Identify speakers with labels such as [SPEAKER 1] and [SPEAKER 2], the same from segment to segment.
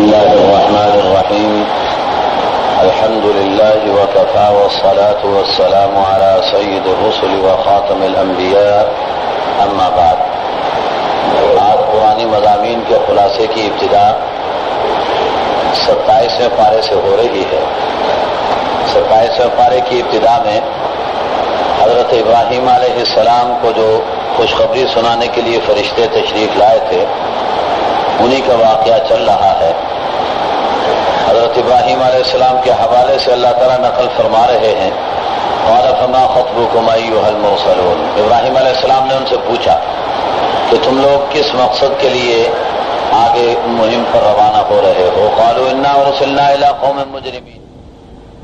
[SPEAKER 1] الله الرحمن الرحيم الحمد لله وكفى والصلاة والسلام على سيد الرسل وخاتم الأنبياء أما بعد. آج قرآنی مضامین کے خلاصے کی ابتدا 27ویں پارے سے ہو رہی ہے. 27ویں پارے کی ابتدا میں حضرت ابراہیم علیہ السلام کو جو خوشخبری سنانے کے لیے فرشتے تشریف لائے تھے انہی کا واقعہ چل رہا ہے. حضرت ابراہیم علیہ السلام کے حوالے سے اللہ تعالیٰ نقل فرما رہے ہیں قال فما خطبكم أيها المرسلون. ابراہیم علیہ السلام نے ان سے پوچھا کہ تم لوگ کس مقصد کے لیے آگے مہم پر روانہ ہو رہے ہو؟ قالوا انا ارسلنا الى قوم مجرمین.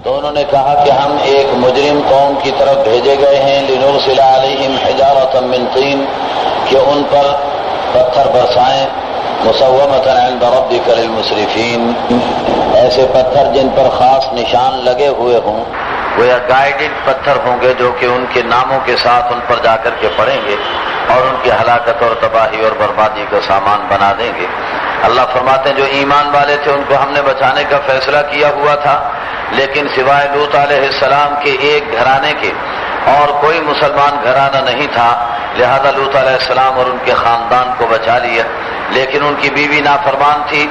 [SPEAKER 1] تو انہوں نے کہا کہ ہم ایک مجرم قوم کی طرف بھیجے گئے ہیں لنرسل علیہم حجارة من طین، کہ ان پر پتھر برسائیں مسومۃ عند ربک للمسرفین، ایسے پتھر جن پر خاص نشان لگے ہوئے ہوں، گویا گائیڈڈ پتھر ہوں گے جو کہ ان کے ناموں کے ساتھ ان پر جا کر کے پڑیں گے اور ان کی ہلاکت اور تباہی اور بربادی کا سامان بنا دیں گے. اللہ فرماتے ہیں جو ایمان والے تھے ان کو ہم نے بچانے کا فیصلہ کیا ہوا تھا، لیکن سوائے لوط علیہ السلام کے ایک گھرانے کے اور کوئی مسلمان گھرانہ نہیں تھا، لہذا لوط علیہ السلام اور ان کے خاندان کو بچا لیا. لیکن ان کی بیوی نافرمان تھی،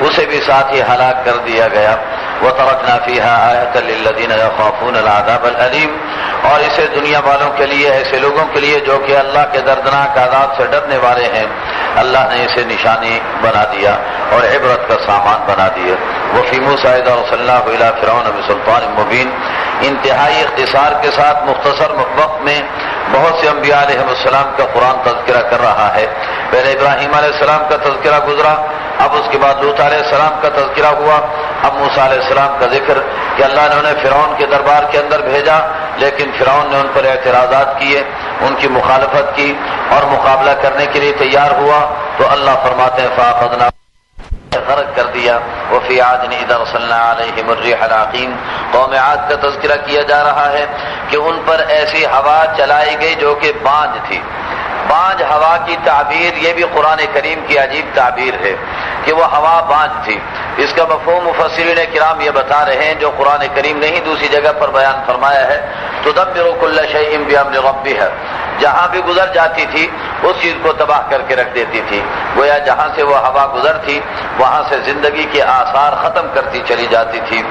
[SPEAKER 1] اسے بھی ساتھ ہی ہلاک کر دیا گیا. وَتَرَكْنَا فِيهَا آيَةً لِلَّذِينَ يَخَافُونَ الْعَذَابَ الْأَلِيمَ. اور اسے دنیا والوں کے لیے، ایسے لوگوں کے لیے جو کہ اللہ کے دردناک عذاب سے ڈرنے والے ہیں، اللہ نے اسے نشانی بنا دیا اور عبرت کا سامان بنا دیا. وَفِي مُوسَىٰ إِذْ أَرْسَلْنَاهُ إِلَىٰ فِرْعَوْنَ بِسُلْطَانٍ مُّبِينٍ. انتہائی اختصار کے ساتھ مختصر وقت میں بہت سے انبیاء علیہ السلام کا قرآن تذکرہ کر رہا ہے. پہلے ابراہیم علیہ السلام کا تذکرہ گزرا، اب اس کے بعد لوط علیہ السلام کا تذکرہ ہوا، اب موسیٰ علیہ السلام کا ذکر کہ اللہ نے انہیں فرعون کے دربار کے اندر بھیجا، لیکن فرعون نے ان پر اعتراضات کیے، ان کی مخالفت کی اور مقابلہ کرنے کے لیے تیار ہوا، تو اللہ فرماتے ہیں فَأَخَذْنَا، غرق کر دیا. وفی عاد اذ ارسلنا علیہم الريح العقیم. قوم عاد کا تذکرہ کیا جا رہا ہے کہ ان پر ایسی ہوا چلائی گئی جو کہ بانج تھی. بانج ہوا کی تعبیر یہ بھی قرآن کریم کی عجیب تعبیر ہے کہ وہ ہوا بانج تھی. اس کا مفہوم مفسرین کرام یہ بتا رہے ہیں جو قرآن کریم نے ہی دوسری جگہ پر بیان فرمایا ہے تدبر کل شیء بامر ربها. جہاں بھی گزر جاتی تھی اس چیز کو تباہ کر کے رکھ دیتی تھی. گویا جہاں سے وہ ہوا گزر تھی وہاں سے زندگی کے آثار ختم کرتی چلی جاتی تھی.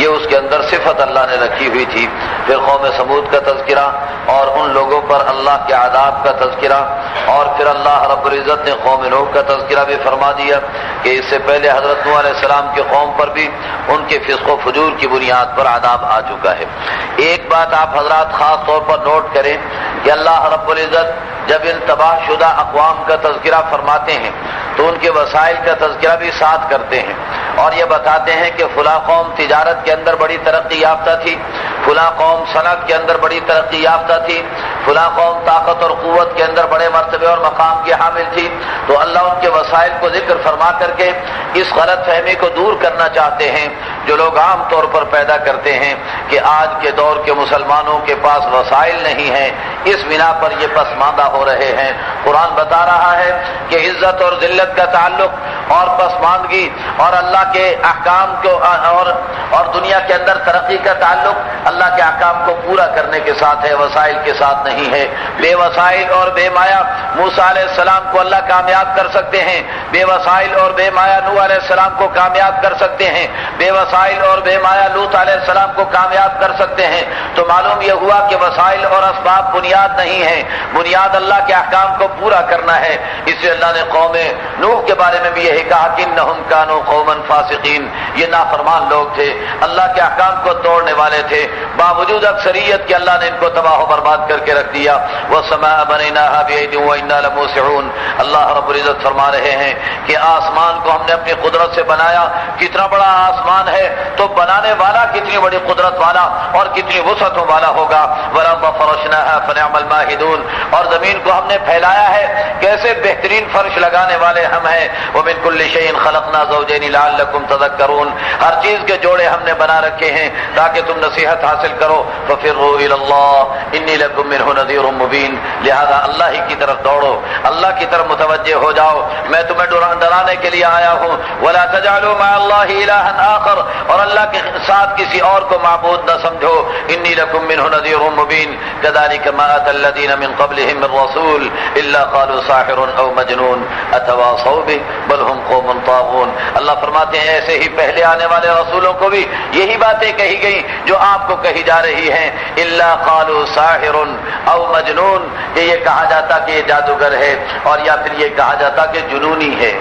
[SPEAKER 1] یہ اس کے اندر صفت اللہ نے رکھی ہوئی تھی. پھر قوم سمود کا تذکرہ اور ان لوگوں پر اللہ کے عذاب کا تذکرہ، اور پھر اللہ رب العزت نے قوم نوح کا تذکرہ بھی فرما دیا کہ اس سے پہلے حضرت نوح علیہ السلام کے قوم پر بھی ان کے فسق و فجور کی بنیاد پر عذاب آ چکا ہے. ایک بات آپ حضرات خاص طور پر نوٹ کریں کہ اللہ رب العزت جب ان تباہ شدہ اقوام کا تذکرہ فرماتے ہیں تو ان کے وسائل کا تذکرہ بھی ساتھ کرتے ہیں اور یہ بتاتے ہیں کہ فلاں قوم تجارت کے اندر بڑی ترقی یافتہ تھی، فلاں قوم صنعت کے اندر بڑی ترقی یافتہ تھی، فلاں قوم طاقت اور قوت کے اندر بڑے مرتبے اور مقام کی حامل تھی. تو اللہ ان کے وسائل کو ذکر فرما کر کے اس غلط فہمی کو دور کرنا چاہتے ہیں جو لوگ عام طور پر پیدا کرتے ہیں کہ آج کے دور کے مسلمانوں کے پاس وسائل نہیں ہیں، اس بنا پر یہ پسماندہ ہو رہے ہیں. قرآن بتا رہا ہے کہ عزت اور ذلت کا تعلق اور پسماندگی اور اللہ کے احکام کو اور دنیا کے اندر ترقی کا تعلق اللہ کے احکام کو پورا کرنے کے ساتھ ہے، وسائل کے ساتھ نہیں ہے. بے وسائل اور بے مایا موسیٰ علیہ السلام کو اللہ کامیاب کر سکتے ہیں، بے وسائل اور بے مایا نوح علیہ السلام کو کامیاب کر سکتے ہیں، بے وسائل اور بے مایا لوط علیہ السلام کو کامیاب کر سکتے ہیں. تو معلوم یہ ہوا کہ وسائل اور اسباب بنیاد نہیں ہیں، بنیاد اللہ کے احکام کو پورا کرنا ہے. اس لیے اللہ نے قوم نوح کے بارے میں بھی یہی کہا کہ انہم کانوا قوما فاسقین. یہ نافرمان لوگ تھے، اللہ کے احکام کو توڑنے والے تھے، باوجود اکثریت کے اللہ نے ان کو تباہ و برباد کر کے رکھ دیا. وَالسَّمَاءَ بَنَيْنَاهَا بِأَيْدٍ وَإِنَّا لَمُوسِعُونَ. اللہ رب العزت فرما رہے ہیں کہ آسمان کو ہم نے اپنی قدرت سے بنایا. کتنا بڑا آسمان ہے تو بنانے والا کتنی بڑی قدرت والا اور کتنی وسعتوں والا ہوگا. وَالْأَرْضَ فَرَشْنَاهَا فَنِعْمَ الْمَاهِدُونَ. اور زمین زمین کو ہم نے پھیلایا ہے، کیسے بہترین فرش لگانے والے ہم ہیں۔ وَمِن كُلِّ شَيْءٍ خَلَقْنَا زَوْجَيْنِ لَعَلَّكُمْ تَذَكَّرُونَ، ہر چیز کے جوڑے ہم نے بنا رکھے ہیں تاکہ تم نصیحت حاصل کرو۔ فَفِرُّوا إِلَى اللَّهِ إِنِّي لَكُمْ مِنْهُ نَذِيرٌ مُبِينٌ، لہذا اللہ ہی کی طرف دوڑو، اللہ کی طرف متوجہ ہو جاؤ، میں تمہیں ڈرانے کے لیے آیا ہوں۔ وَلَا تَجْعَلُوا مَعَ اللَّهِ إِلَٰهًا آخَرَ، اور اللہ کے ساتھ کسی اور کو معبود نہ سمجھو۔ إِنِّي لَكُمْ مِنْهُ نَذِيرٌ مُبِينٌ كَذَلِكَ مَا أَتَى الَّذِينَ مِنْ قَبْلِهِمْ مِنْ رَسُولٍ إِلَّا قَالُوا سَاحِرٌ أَوْ مَجْنُونٌ أَتَوَاصَوْا بِهِ بَلْ هُمْ قَوْمٌ طَاغُونَ۔ اللہ فرماتے ہیں ایسے ہی پہلے آنے والے رسولوں کو بھی یہی باتیں کہی گئی جو آپ کو کہی جا رہی ہیں۔ إِلَّا قَالُوا سَاحِرٌ أَوْ مَجْنُونٌ، کہ یہ کہا جاتا کہ یہ جادوگر ہے، اور یا پھر یہ کہا جاتا کہ جنونی ہے۔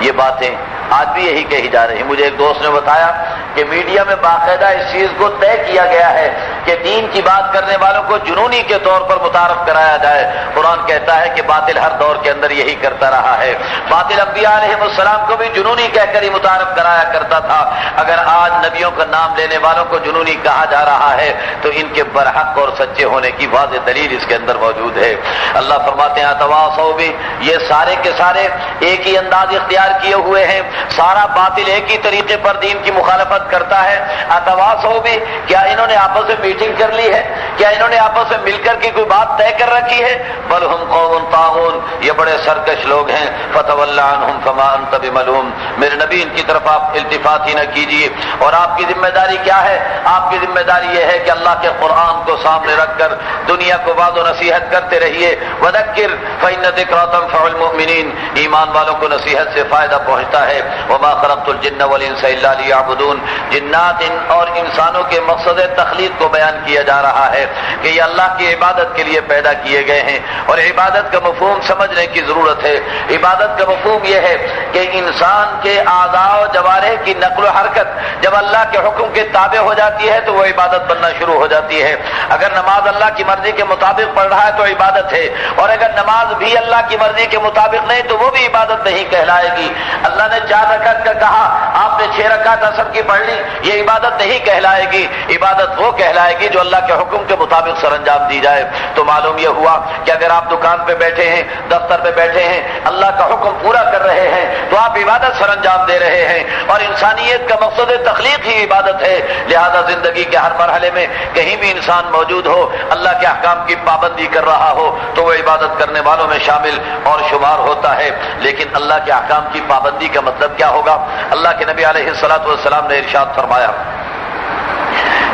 [SPEAKER 1] یہ باتیں آج بھی یہی کہی جا رہی۔ مجھے ایک دوست نے بتایا کہ میڈیا میں باقاعدہ اس چیز کو طے کیا گیا ہے کہ دین کی بات کرنے والوں کو جنونی کے طور پر متعارف کرایا جائے۔ قرآن کہتا ہے کہ باطل ہر دور کے اندر یہی کرتا رہا ہے، باطل انبیاء علیہ السلام کو بھی جنونی کہہ کر ہی متعارف کرایا کرتا تھا۔ اگر آج نبیوں کا نام لینے والوں کو جنونی کہا جا رہا ہے تو ان کے برحق اور سچے ہونے کی واضح دلیل اس کے اندر موجود ہے۔ اللہ فرماتے ہیں تواصوا بھی، یہ سارے کے سارے ایک ہی انداز اختیار کیے ہوئے ہیں، سارا باطل ایک ہی طریقے پر دین کی مخالفت کرتا ہے۔ اتواصوا بھی، کیا انہوں نے آپس میں میٹنگ کر لی ہے؟ کیا انہوں نے آپس میں مل کر کے کوئی بات طے کر رکھی ہے؟ بل ہم قوم طاغون، یہ بڑے سرکش لوگ ہیں۔ فتول عنہم فما انت بملوم، میرے نبی ان کی طرف آپ التفات ہی نہ کیجیے۔ اور آپ کی ذمہ داری کیا ہے؟ آپ کی ذمہ داری یہ ہے کہ اللہ کے قرآن کو سامنے رکھ کر دنیا کو وعظ و نصیحت کرتے رہیے۔ وذکر فإن الذکریٰ تنفع المؤمنین، ایمان والوں کو نصیحت سے فائدہ پہنچتا ہے۔ وما خلقت الجن والانس الا لیعبدون، جنات اور انسانوں کے مقصد تخلیق کو بیان کیا جا رہا ہے کہ یہ اللہ کی عبادت کے لیے پیدا کیے گئے ہیں، اور عبادت کا مفہوم سمجھنے کی ضرورت ہے۔ عبادت کا مفہوم یہ ہے کہ انسان کے اعضاء و جوارح کی نقل و حرکت جب اللہ کے حکم کے تابع ہو جاتی ہے تو وہ عبادت بننا شروع ہو جاتی ہے۔ اگر نماز اللہ کی مرضی کے مطابق پڑھ رہا ہے تو عبادت ہے، اور اگر نماز بھی اللہ کی مرضی کے مطابق نہیں تو وہ بھی عبادت نہیں کہلائے گی۔ اللہ نے 4 رکعت کا کہا، آپ نے 6 رکعت عصر کی پڑھ لی، یہ عبادت نہیں کہلائے گی۔ عبادت وہ کہلائے گی جو اللہ کے حکم کے مطابق سر انجام دی جائے۔ تو معلوم یہ ہوا کہ اگر آپ دکان پہ بیٹھے ہیں، دفتر پہ بیٹھے ہیں، اللہ کا حکم پورا کر رہے ہیں تو آپ عبادت سر انجام دے رہے ہیں، اور انسانیت کا مقصد تخلیق ہی عبادت ہے۔ لہذا زندگی کے ہر مرحلے میں کہیں بھی انسان موجود ہو، اللہ کے احکام کی پابندی کر رہا ہو تو وہ عبادت کرنے والوں میں شامل اور شمار ہوتا ہے۔ لیکن اللہ کے احکام کی پابندی کا مطلب کیا ہوگا؟ اللہ کے نبی علیہ الصلوۃ والسلام نے ارشاد فرمایا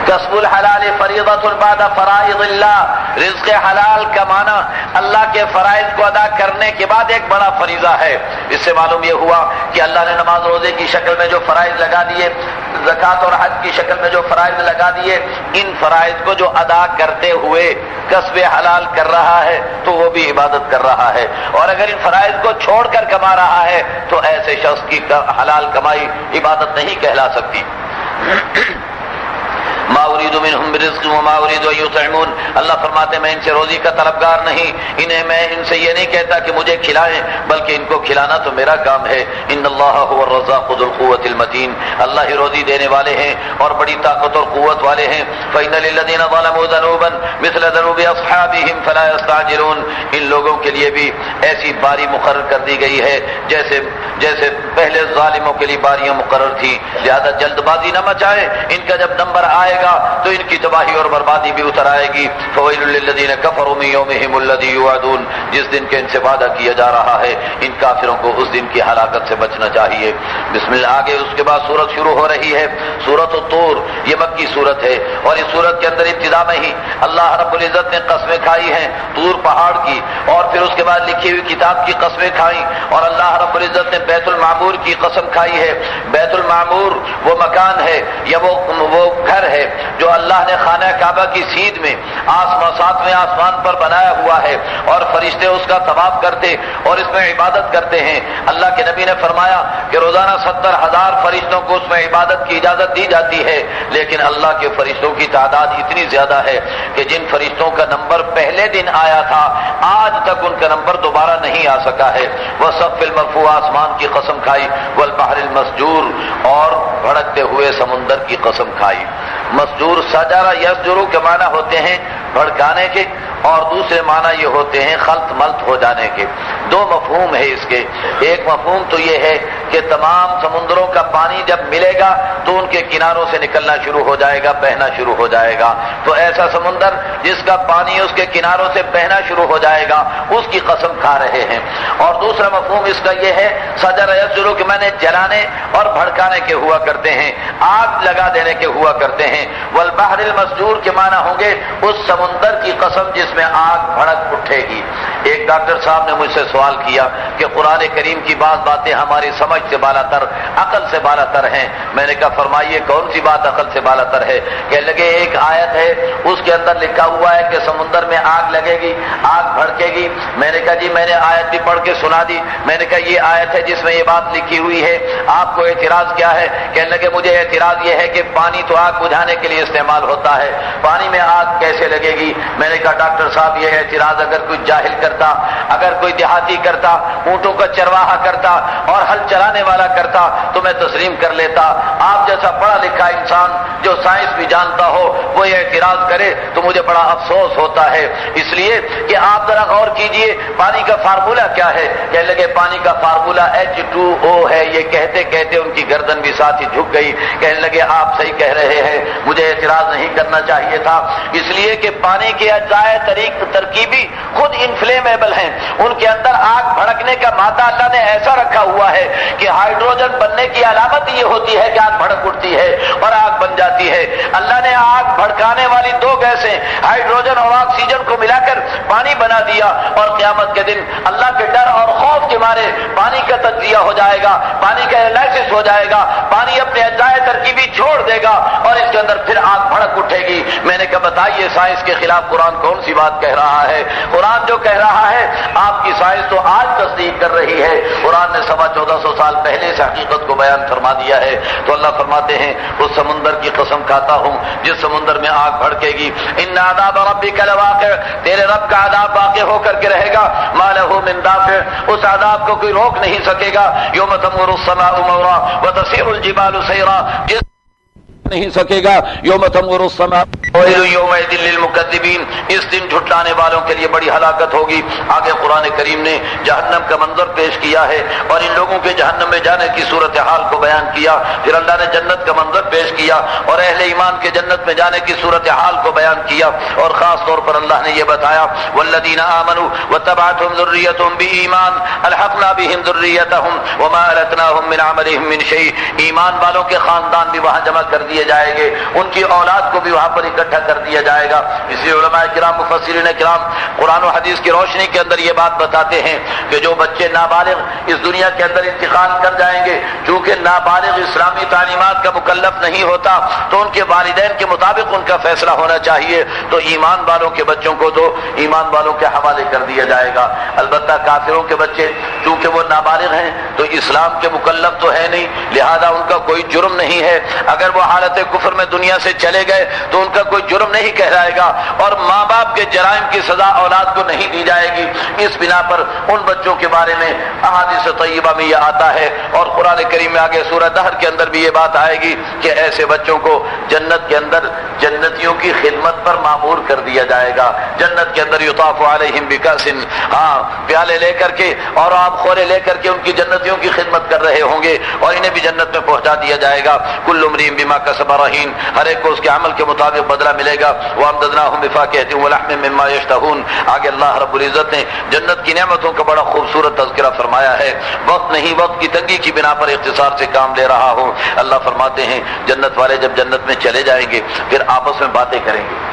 [SPEAKER 1] کسب الحلال فریضۃ بعد فرائض اللہ، رزق حلال کمانا اللہ کے فرائض کو ادا کرنے کے بعد ایک بڑا فریضہ ہے۔ اس سے معلوم یہ ہوا کہ اللہ نے نماز روزے کی شکل میں جو فرائض لگا دیے، زکوٰۃ اور حج کی شکل میں جو فرائض لگا دیے، ان فرائض کو جو ادا کرتے ہوئے کسب حلال کر رہا ہے تو وہ بھی عبادت کر رہا ہے، اور اگر ان فرائض کو چھوڑ کر کما رہا ہے تو ایسے شخص کی حلال کمائی عبادت نہیں کہلا سکتی۔ ما اريد منهم برزق وما اريد ان يطعمون، اللہ فرماتے ہیں میں ان سے روزی کا طلبگار نہیں، انہیں میں ان سے یہ نہیں کہتا کہ مجھے کھلائیں، بلکہ ان کو کھلانا تو میرا کام ہے۔ ان اللہ هو الرزاق ذو القوة المتین، اللہ ہی روزی دینے والے ہیں اور بڑی طاقت اور قوت والے ہیں۔ فإن للذین ظلموا ذنوبا مثل ذنوب اصحابهم فلا يستعجلون، ان لوگوں کے لیے بھی ایسی باری مقرر کر دی گئی ہے جیسے پہلے ظالموں کے لیے باریاں مقرر تھی، لہذا جلد بازی نہ مچائیں، ان کا جب نمبر آئے گا تو ان کی تباہی اور بربادی بھی اتر آئے گی۔ فویل للذین کفروا من یومہم الذی یوعدون، جس دن کے ان سے وعدہ کیا جا رہا ہے ان کافروں کو اس دن کی ہلاکت سے بچنا چاہیے۔ بسم اللہ، آگے اس کے بعد سورت شروع ہو رہی ہے، سورت الطور، یہ مکی سورت ہے، اور اس سورت کے اندر ابتدا میں ہی اللہ رب العزت نے قسمیں کھائی ہیں طور پہاڑ کی، اور پھر اس کے بعد لکھی ہوئی کتاب کی قسمیں کھائیں، اور اللہ رب العزت نے بیت المعمور کی قسم کھائی ہے۔ بیت المعمور وہ مکان ہے یا وہ گھر ہے جو اللہ نے خانہ کعبہ کی سیدھ میں ساتویں آسمان پر بنایا ہوا ہے، اور فرشتے اس کا طواف کرتے اور اس میں عبادت کرتے ہیں۔ اللہ کے نبی نے فرمایا کہ روزانہ 70,000 فرشتوں کو اس میں عبادت کی اجازت دی جاتی ہے، لیکن اللہ کے فرشتوں کی تعداد اتنی زیادہ ہے کہ جن فرشتوں کا نمبر پہلے دن آیا تھا آج تک ان کا نمبر دوبارہ نہیں آ سکا ہے۔ وَالسَّقْفِ الْمَرْفُوعِ، آسمان کی قسم کھائی، وَالْبَحْرِ الْمَسْجُورِ، اور بھڑکتے ہوئے سمندر کی قسم کھائی۔ مسجور سجر یسجر کے معنی ہوتے ہیں بھڑکانے کے، اور دوسرے معنی یہ ہوتے ہیں خلط ملط ہو جانے کے۔ دو مفہوم ہے اس کے۔ ایک مفہوم تو یہ ہے کہ تمام سمندروں کا پانی جب ملے گا تو ان کے کناروں سے نکلنا شروع ہو جائے گا، بہنا شروع ہو جائے گا۔ تو ایسا سمندر جس کا پانی اس کے کناروں سے بہنا شروع ہو جائے گا، اس کی قسم کھا رہے ہیں۔ اور دوسرا مفہوم اس کا یہ ہے سجر یسجر کہ میں نے جلانے اور بھڑکانے کے ہوا کرتے ہیں، آگ لگا دینے کے ہوا کرتے ہیں۔ والبحر المسجور کے معنی ہوں گے اس سمندر کی قسم جس میں آگ بھڑک اٹھے گی۔ ایک ڈاکٹر صاحب نے مجھ سے سوال کیا کہ قرآن کریم کی بعض باتیں ہماری سمجھ سے بالا تر، عقل سے بالا تر ہیں۔ میں نے کہا فرمائیے کون سی بات عقل سے بالا تر ہے؟ کہنے لگے ایک آیت ہے اس کے اندر لکھا ہوا ہے کہ سمندر میں آگ لگے گی، آگ بھڑکے گی۔ میں نے کہا جی میں نے آیت بھی پڑھ کے سنا دی۔ میں نے کہا یہ آیت ہے جس میں یہ بات لکھی ہوئی ہے، آپ کو اعتراض کیا ہے؟ کہنے لگے مجھے اعتراض یہ ہے کہ پانی تو آگ بجھانے کے لیے استعمال ہوتا ہے، پانی میں آگ کیسے لگے گی؟ میں نے کہا ڈاکٹر صاحب یہ اعتراض اگر کوئی جاہل کرتا، اگر کوئی دیہاتی کرتا، اونٹوں کا چرواہا کرتا اور ہل چلانے والا کرتا تو میں تسلیم کر لیتا۔ آپ جیسا پڑھا لکھا انسان جو سائنس بھی جانتا ہو وہ یہ اعتراض کرے تو مجھے بڑا افسوس ہوتا ہے، اس لیے کہ آپ ذرا غور کیجئے پانی کا فارمولہ کیا ہے۔ کہنے لگے پانی کا فارمولہ H2O ہے۔ یہ کہتے کہتے ان کی گردن بھی ساتھ ہی جھک گئی۔ کہنے لگے آپ صحیح کہہ رہے ہیں، مجھے اعتراض نہیں کرنا چاہیے تھا، اس لیے کہ پانی کے اجزائے ترکیبی خود انفلیمیبل ہیں، ان کے اندر آگ بھڑکنے کا مادہ اللہ نے ایسا رکھا ہوا ہے کہ ہائیڈروجن بننے کی علامت یہ ہوتی ہے کہ آگ بھڑک اٹھتی ہے اور آگ بن جاتی ہے۔ اللہ نے آگ بھڑکانے والی دو گیسیں ہائیڈروجن اور آکسیجن کو ملا کر پانی بنا دیا، اور قیامت کے دن اللہ کے ڈر اور خوف کے مارے پانی کا تجزیہ ہو جائے گا، پانی کا انالائسس ہو جائے گا، پانی اپنے اجزائے ترکیبی چھوڑ دے گا اور اس کے اندر پھر آگ بھڑک اٹھے گی۔ میں نے کہا بتائیے سائنس کے خلاف قرآن کون سی بات کہہ رہا ہے؟ قرآن جو کہہ رہا ہے آپ کی سائنس تو آج تصدیق کر رہی ہے، قرآن نے 1450 سال پہلے سے حقیقت کو بیان فرما دیا ہے۔ تو اللہ فرماتے ہیں اس سمندر کی قسم کھاتا ہوں جس سمندر میں آگ بھڑکے گی، ان عذاب ربک لواقع، تیرے رب کا عذاب واقع ہو کر کے رہے گا، ما لہ من دافع، اس عذاب کو کوئی روک نہیں سکے گا، یوم تمور السماء مورا وتسیر الجبال سیرا، جس نہیں سکے گا، یوم تمور السماء ویل یومئذ للمکذبین، اس دن جھٹلانے والوں کے لیے بڑی ہلاکت ہوگی۔ آگے قرآن کریم نے جہنم کا منظر پیش کیا ہے اور ان لوگوں کے جہنم میں جانے کی صورتحال کو بیان کیا، پھر اللہ نے جنت کا منظر پیش کیا اور اہل ایمان کے جنت میں جانے کی صورتحال کو بیان کیا، اور خاص طور پر اللہ نے یہ بتایا والذین آمنوا واتبعتهم ذریتهم بایمان الحقنا بهم ذریتهم وما التناهم من عملهم من شیء، ایمان والوں کے خاندان بھی وہاں جمع کر دیے جائیں گے، ان کی اولاد کو بھی وہاں پر اکٹھا کر دیا جائے گا۔ اس لیے علماء کرام مفسرین کرام قرآن و حدیث کی روشنی کے اندر یہ بات بتاتے ہیں کہ جو بچے نابالغ اس دنیا کے اندر انتقال کر جائیں گے، چونکہ نابالغ اسلامی تعلیمات کا مکلف نہیں ہوتا تو ان کے والدین کے مطابق ان کا فیصلہ ہونا چاہیے، تو ایمان والوں کے بچوں کو تو ایمان والوں کے حوالے کر دیا جائے گا۔ البتہ کافروں کے بچے چونکہ وہ نابالغ ہیں تو اسلام کے مکلف تو ہے نہیں، لہذا ان کا کوئی جرم نہیں ہے، اگر وہ حالت کفر میں دنیا سے چلے گئے تو ان کا کوئی جرم نہیں کہلائے گا، اور ماں باپ کے جرائم کی سزا اولاد کو نہیں دی جائے گی۔ اس بنا پر ان بچوں کے بارے میں احادیث طیبہ میں یہ آتا ہے، اور قرآن کریم میں آگے سورہ دہر کے اندر بھی یہ بات آئے گی کہ ایسے بچوں کو جنت کے اندر جنتیوں کی خدمت پر مامور کر دیا جائے گا۔ جنت کے اندر یطاف علیہم بکأس، پیالے لے کر کے اور آب خورے لے کر کے ان کی جنتیوں کی خدمت کر رہے ہوں گے، اور انہیں بھی جنت میں پہنچا دیا جائے گا۔ کل امرئ بما کسب رہین، ہر ایک کو اس کے عمل کے مطابق بدلہ ملے گا۔ وامددناہم بفاکہۃ ولحم مما یشتہون، آگے اللہ رب العزت نے جنت کی نعمتوں کا بڑا خوبصورت تذکرہ فرمایا ہے۔ وقت نہیں، وقت کی تنگی کی بنا پر اختصار سے کام لے رہا ہوں۔ اللہ فرماتے ہیں جنت والے جب جنت میں چلے جائیں گے پھر آپس میں باتیں کریں گے،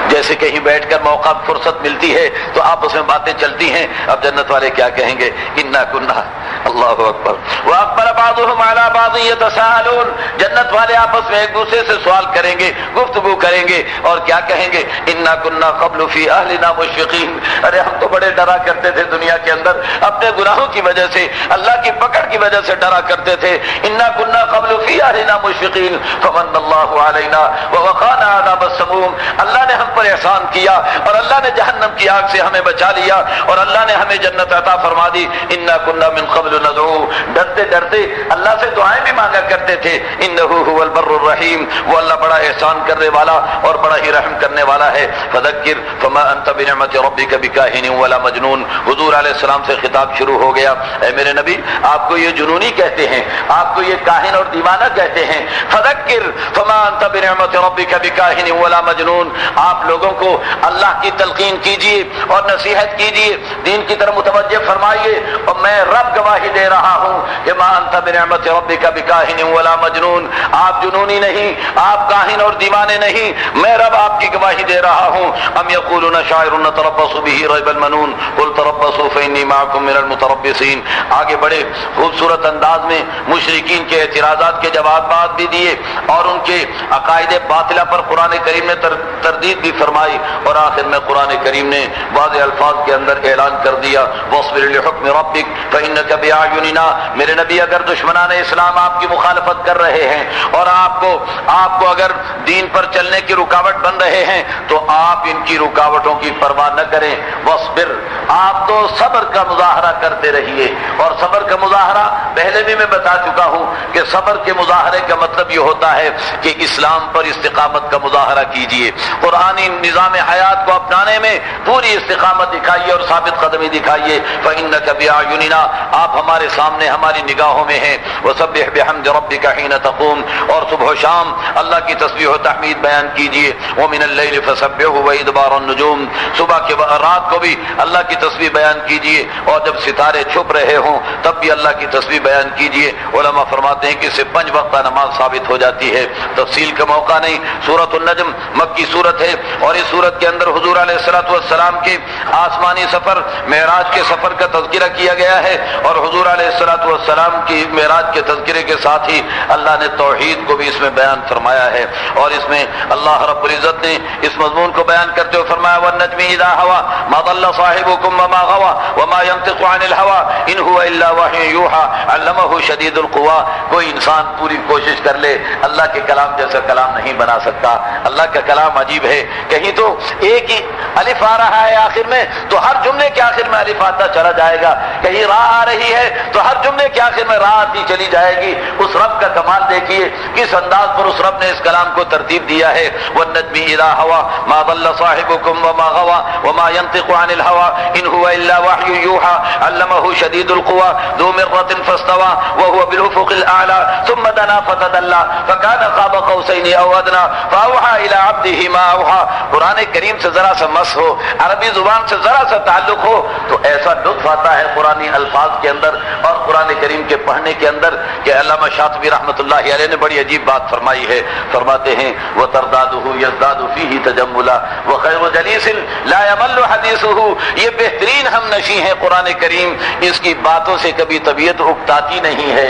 [SPEAKER 1] جیسے کہیں بیٹھ کر موقع فرصت ملتی ہے تو آپس میں باتیں چلتی ہیں۔ اب جنت والے کیا کہیں گے؟ انا کنا، اللہ اکبر، واقبل بعضهم على بعض يتساءلون، جنت والے آپس میں ایک دوسرے سے سوال کریں گے، گفتگو کریں گے، اور کیا کہیں گے؟ انا کنا قبل فی اہلنا مشفقین، ارے ہم تو بڑے ڈرا کرتے تھے دنیا کے اندر، اپنے گناہوں کی وجہ سے، اللہ کی پکڑ کی وجہ سے ڈرا کرتے تھے۔ انا کنا قبل فی اہلنا مشفقین فمن اللہ علینا ووقانا عذاب السموم، اللہ نے ہم پر احسان کیا اور اللہ نے جہنم کی آگ سے ہمیں بچا لیا اور اللہ نے ہمیں جنت عطا فرما دی۔ انا کنا من قبل قبل ندعو، ڈرتے ڈرتے اللہ سے دعائیں بھی مانگا کرتے تھے. انہ هو البر الرحیم، وہ اللہ بڑا احسان کرنے والا اور بڑا ہی رحم کرنے والا ہے. فذکر فما انت بنعمت ربک بکاہن ولا مجنون. حضور علیہ السلام سے خطاب شروع ہو گیا. اے میرے نبی، آپ کو یہ جنونی کہتے ہیں، آپ کو یہ کاہن اور دیوانہ کہتے ہیں. فذکر فما انت بنعمت ربک بکاہن ولا مجنون. آپ لوگوں کو اللہ کی تلقین کیجیے اور نصیحت کیجیے، دین کی طرف متوجہ فرمائیے. اور میں رب گواہی دے رہا ہوں کہ ما انت بنعمت ربک بکاہن ولا مجنون. آپ جنونی نہیں، آپ کاہن اور دیوانے نہیں، میں رب آپ کی گواہی دے رہا ہوں. ام یقولون شاعر نتربص به ریب المنون قل تربصوا فانی معکم من المتربصین. آگے بڑے خوبصورت انداز میں مشرکین کے اعتراضات کے جوابات بھی دیے اور ان کے عقائد باطلہ پر قرآن کریم نے تردید بھی فرمائی. اور آخر میں قرآن کریم نے واضح الفاظ کے اندر اعلان کر دیا واصبر لحکم ربک فانک باعیننا. میرے نبی، اگر دشمنان اسلام آپ کی مخالفت کر رہے ہیں اور آپ کو اگر دین پر چلنے کی رکاوٹ بن رہے ہیں تو آپ ان کی رکاوٹوں کی پرواہ نہ کریں. واصبر، آپ تو صبر کا مظاہرہ کرتے رہیے. اور صبر کا مظاہرہ پہلے بھی میں بتا چکا ہوں کہ صبر کے مظاہرے کا مطلب یہ ہوتا ہے کہ اسلام پر استقامت کا مظاہرہ کیجیے، قرآنی نظام حیات کو اپنانے میں پوری استقامت دکھائیے اور ثابت قدمی دکھائیے. فإنک بأعیننا، آپ ہمارے سامنے، ہماری نگاہوں میں ہیں. وسبح بحمد ربک حین تقوم، اور صبح و شام اللہ کی تسبیح و تحمید بیان کیجیے. ومن اللیل فسبحه وادبار النجوم، صبح کے رات کو بھی اللہ کی تسبیح بیان کیجیے اور جب ستارے چھپ رہے ہوں تب بھی اللہ کی تسبیح بیان کیجیے. علماء فرماتے ہیں کہ اس سے 5 وقتہ نماز ثابت ہو جاتی ہے. تفصیل کا موقع نہیں. سورۃ النجم مکی سورت ہے اور اس سورت کے اندر حضور علیہ السلام کے آسمانی سفر، معراج کے سفر کا تذکرہ کیا گیا ہے. اور حضور علیہ السلام کی معراج کے تذکرے کے ساتھ ہی اللہ نے توحید کو بھی اس میں بیان فرمایا ہے. اور اس میں اللہ رب العزت نے اس مضمون کو بیان کرتے ہوئے فرمایا والنجم اذا ہوا ما ضل صاحبكم وما غوى وما ينطق عن الهوى ان هو الا وحی یوحى علمه شدید القوى. کوئی انسان پوری کوشش کر لے اللہ کے کلام جیسا کلام نہیں بنا سکتا. اللہ کا کلام عجیب ہے. کہیں تو ایک ہی الف آ رہا ہے آخر میں تو ہر جملے کے آخر میں الف آتا چلا جائے گا. کہیں راہ آ رہی ہے تو ہر جملے کے آخر میں راہ آتی چلی جائے گی. اس رب کا کمال دیکھیے کس انداز پر اس رب نے اس کلام کو ترتیب دیا ہے. والنجم اذا هوى ما ضل صاحبكم وما غوى وما ينطق عن الهوى ان هو الا وحی یوحى علمه شدید القوى ذو مرة فاستوى وهو بالافق الاعلى ثم دنا فتدلى فكان قاب قوسين او ادنى فاوحى الى عبده ما اوحى. قرآن کریم سے ذرا سا مس ہو، عربی زبان سے ذرا سا تعلق ہو تو ایسا لطف آتا ہے قرآنی الفاظ کے اندر اور قرآن کریم کے پڑھنے کے اندر کہ علامہ شاطبی رحمۃ اللہ علیہ نے بڑی عجیب بات فرمائی ہے. فرماتے ہیں وترداده يزداد فيه تجملا وخير جليس لا يمل حديثه. یہ بہترین ہم نشیں ہے قرآن کریم، اس کی باتوں سے کبھی طبیعت اکتاتی نہیں ہے.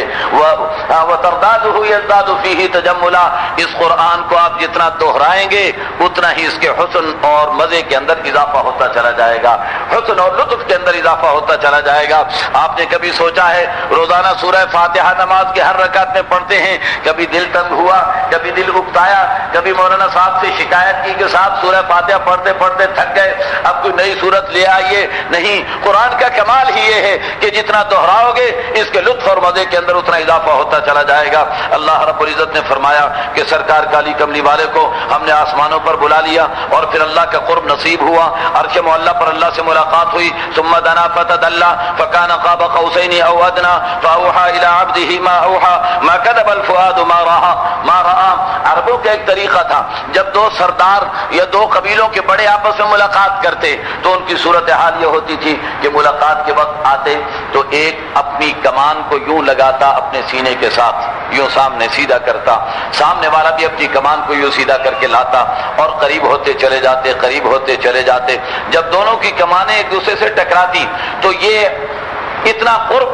[SPEAKER 1] وترداده يزداد فيه تجملا، اس قرآن کو آپ جتنا دہرائیں گے اتنا ہی اس کے حسن اور مزے کے اندر اضافہ ہوتا چلا جائے گا، حسن اور لطف کے اندر اضافہ ہوتا چلا جائے گا. آپ نے کبھی سوچا ہے روزانہ سورہ فاتحہ نماز کے ہر رکعت میں پڑھتے ہیں، کبھی دل تنگ ہوا، کبھی دل اکتایا، کبھی مولانا صاحب سے شکایت کی کہ صاحب سورہ فاتحہ پڑھتے پڑھتے تھک گئے، اب کوئی نئی صورت لے آئیے؟ نہیں، قرآن کا کمال ہی یہ ہے کہ جتنا دہراؤ گے اس کے لطف اور مزے کے اندر اتنا اضافہ ہوتا چلا جائے گا. اللہ رب العزت نے فرمایا کہ سرکار کالی کملی والے کو ہم نے آسمانوں پر بلا لیا اور پھر اللہ کا قرب نصیب ہوا، عرش معلیٰ پر اللہ سے ملاقات ہوئی. ثم دنا فتدلى فكان قاب قوسين او ادنى فاوحى الى عبده ما اوحى ما كذب الفؤاد ما راى. عربوں کا ایک طریقہ تھا، جب دو سردار یا دو قبیلوں کے بڑے آپس میں ملاقات کرتے تو ان کی صورتحال یہ ہوتی تھی کہ ملاقات کے وقت آتے تو ایک اپنی کمان کو یوں لگاتا اپنے سینے کے ساتھ، یوں سامنے سیدھا کرتا، سامنے والا بھی اپنی کمان کو یوں سیدھا کر کے لاتا اور قریب ہوتے چلے جاتے، قریب ہوتے چلے جاتے. جب دونوں کی کمانیں ایک دوسرے سے ٹکراتی تو یہ اتنا قرب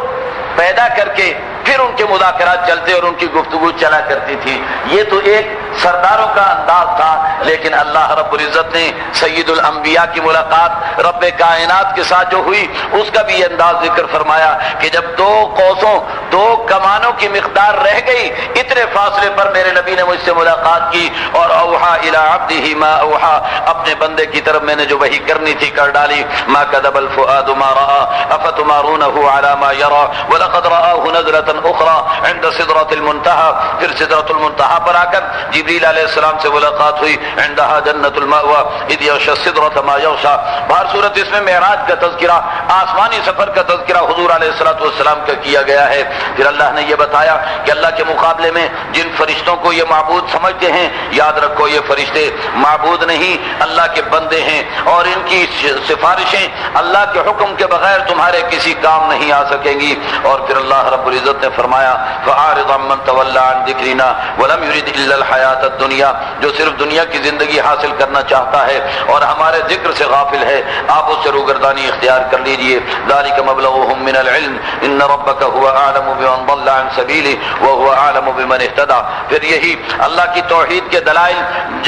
[SPEAKER 1] پیدا کر کے پھر ان کے مذاکرات چلتے اور ان کی گفتگو چلا کرتی تھی. یہ تو ایک سرداروں کا انداز تھا، لیکن اللہ رب العزت نے سید الانبیاء کی ملاقات رب کائنات کے ساتھ جو ہوئی اس کا بھی یہ انداز ذکر فرمایا کہ جب 2 قوسوں 2 کمانوں کی مقدار رہ گئی، اتنے فاصلے پر میرے نبی نے مجھ سے ملاقات کی اور اوحا الی عبدہ ما اوحا، اپنے بندے کی طرف میں نے جو وحی کرنی تھی کر ڈالی. ما کذب الفؤاد ما رأى افتمارونه على ما يرى ولقد رآه نزلة اخرى عند سدرة المنتهى. پھر سدرۃ المنتہا پر آ کر جبریل علیہ السلام سے ملاقات ہوئی. عندها جنۃ المأوى اذ یغشى السدرة ما یغشى. بہر صورت اس میں معراج کا تذکرہ، آسمانی سفر کا تذکرہ حضور علیہ السلام کا کیا گیا ہے. پھر اللہ نے یہ بتایا کہ اللہ کے مقابلے میں جن فرشتوں کو یہ معبود سمجھتے ہیں، یاد رکھو یہ فرشتے معبود نہیں، اللہ کے بندے ہیں، اور ان کی سفارشیں اللہ کے حکم کے بغیر تمہارے کسی کام نہیں آ سکیں گی. اور پھر اللہ رب العزت نے فرمایا فَأَعْرِضْ عَمَّنْ تَوَلَّىٰ عَنْ ذِكْرِنَا وَلَمْ يُرِدْ إِلَّا الْحَيَاةَ الدُّنْيَا. جو صرف دنیا کی زندگی حاصل کرنا چاہتا ہے اور ہمارے ذکر سے غافل ہے، آپ اس سے روگردانی اختیار کر لیجئے. ذَلِكَ مَبْلَغُهُم مِّنَ الْعِلْمِ إِنَّ رَبَّكَ هُوَ أَعْلَمُ بِمَنْ ضَلَّ عَنْ سَبِيلِهِ وَهُوَ أَعْلَمُ بِمَنِ اهْتَدَىٰ. پھر یہی اللہ کی توحید کے دلائل